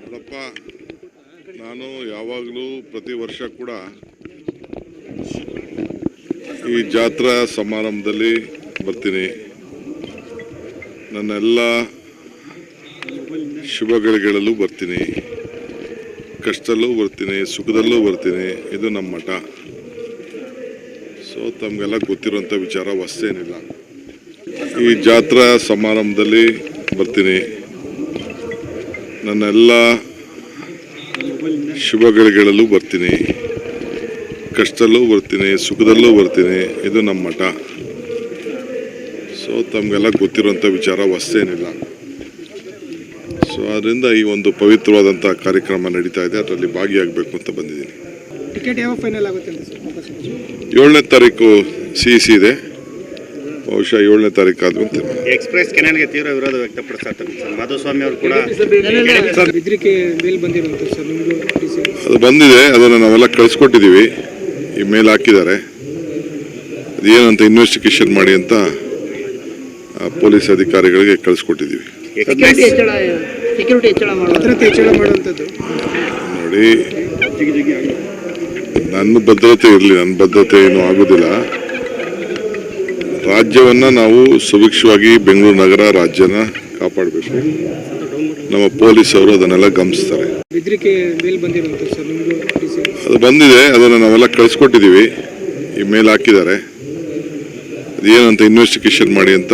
ನೋಡಪ್ಪ, ನಾನು ಯಾವಾಗಲೂ ಪ್ರತಿ ವರ್ಷ ಕೂಡ ಈ ಜಾತ್ರಾ ಸಮಾರಂಭದಲ್ಲಿ ಬರ್ತೀನಿ. ನನ್ನೆಲ್ಲ ಶುಭಗಳಿಗೆಲ್ಲೂ ಬರ್ತೀನಿ, ಕಷ್ಟದಲ್ಲೂ ಬರ್ತೀನಿ, ಸುಖದಲ್ಲೂ ಬರ್ತೀನಿ. ಇದು ನಮ್ಮ ಮಠ. ಸೊ ತಮಗೆಲ್ಲ ಗೊತ್ತಿರುವಂಥ ವಿಚಾರ ಹೊಸೇನಿಲ್ಲ. ಈ ಜಾತ್ರಾ ಸಮಾರಂಭದಲ್ಲಿ ಬರ್ತೀನಿ, ನನ್ನೆಲ್ಲ ಶುಭಗಳಿಗೆಲ್ಲೂ ಬರ್ತೀನಿ, ಕಷ್ಟದಲ್ಲೂ ಬರ್ತೀನಿ, ಸುಖದಲ್ಲೂ ಬರ್ತೀನಿ. ಇದು ನಮ್ಮ ಮಠ. ಸೊ ತಮಗೆಲ್ಲ ಗೊತ್ತಿರುವಂಥ ವಿಚಾರ ಹೊಸೇನಿಲ್ಲ. ಸೊ ಅದರಿಂದ ಈ ಒಂದು ಪವಿತ್ರವಾದಂಥ ಕಾರ್ಯಕ್ರಮ ನಡೀತಾ ಇದೆ, ಅದರಲ್ಲಿ ಭಾಗಿಯಾಗಬೇಕು ಅಂತ ಬಂದಿದ್ದೀನಿ. ಟಿಕೆಟ್ ಯಾವ ಫೈನಲ್ ಆಗುತ್ತೆ ಅಂತ ಸರ್? 7ನೇ ತಾರೀಕು CEC ಇದೆ, ಬಹುಶಃ 7ನೇ ತಾರೀಕು ಆದ್ಮೇಲೆ. ಎಕ್ಸ್ಪ್ರೆಸ್ ಕೆನಾಲ್ಗೆ ತೀವ್ರ ವಿರೋಧ ವ್ಯಕ್ತಪಡಿಸ್ತಾರೆ ಸರ್. ಮಾಧುಸ್ವಾಮಿ ಅವರು ಕೂಡ ಬೆದರಿಕೆ ಮೇಲ್ ಬಂದಿರುವಂತ ಸರ್, ನಿಮಗೂ ಅದು ಬಂದಿದೆ, ಅದನ್ನು ನಾವೆಲ್ಲ ಕಳಿಸ್ಕೊಟ್ಟಿದ್ದೀವಿ. ಈ ಮೇಲ್ ಹಾಕಿದ್ದಾರೆ, ಅದೇನಂತ ಇನ್ವೆಸ್ಟಿಗೇಷನ್ ಮಾಡಿ ಅಂತ ಪೊಲೀಸ್ ಅಧಿಕಾರಿಗಳಿಗೆ ಕಳಿಸ್ಕೊಟ್ಟಿದ್ದೀವಿ. ಸೆಕ್ಯೂರಿಟಿ ಹೆಚ್ಚಳ ಮಾಡುವಂಥದ್ದು ನೋಡಿ, ನನ್ನ ಭದ್ರತೆ ಇರಲಿ, ನನ್ನ ಭದ್ರತೆ ಏನೂ ಆಗೋದಿಲ್ಲ. ರಾಜ್ಯವನ್ನು ನಾವು ಸುಭಿಕ್ಷವಾಗಿ ಬೆಂಗಳೂರು ನಗರ ರಾಜ್ಯನ ಕಾಪಾಡಬೇಕು. ನಮ್ಮ ಪೊಲೀಸವರು ಅದನ್ನೆಲ್ಲ ಗಮನಿಸ್ತಾರೆ. ಬೆದರಿಕೆ ಮೇಲ್ ಬಂದಿರುವಂತ ಸರ್, ನಿಮಗೂ ಅದು ಬಂದಿದೆ, ಅದನ್ನು ನಾವೆಲ್ಲ ಕಳಿಸ್ಕೊಟ್ಟಿದ್ದೀವಿ. ಈ ಮೇಲ್ ಹಾಕಿದ್ದಾರೆ, ಅದೇನಂತ ಇನ್ವೆಸ್ಟಿಗೇಷನ್ ಮಾಡಿ ಅಂತ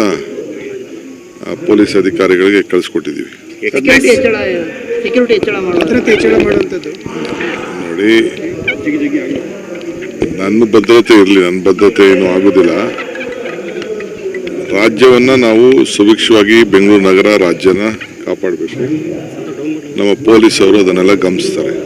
ಪೊಲೀಸ್ ಅಧಿಕಾರಿಗಳಿಗೆ ಕಳಿಸ್ಕೊಟ್ಟಿದ್ದೀವಿ. ಸೆಕ್ಯೂರಿಟಿ ಹೆಚ್ಚಳ ಮಾಡುವಂಥದ್ದು ನೋಡಿ, ನನ್ನ ಭದ್ರತೆ ಇರಲಿ, ನನ್ನ ಭದ್ರತೆ ಏನೂ ಆಗೋದಿಲ್ಲ. ರಾಜ್ಯವನ್ನು ನಾವು ಸುಭಿಕ್ಷವಾಗಿ ಬೆಂಗಳೂರು ನಗರ ರಾಜ್ಯನ ಕಾಪಾಡಬೇಕು. ನಮ್ಮ ಪೊಲೀಸವರು ಅದನ್ನೆಲ್ಲ ಗಮನಿಸ್ತಾರೆ.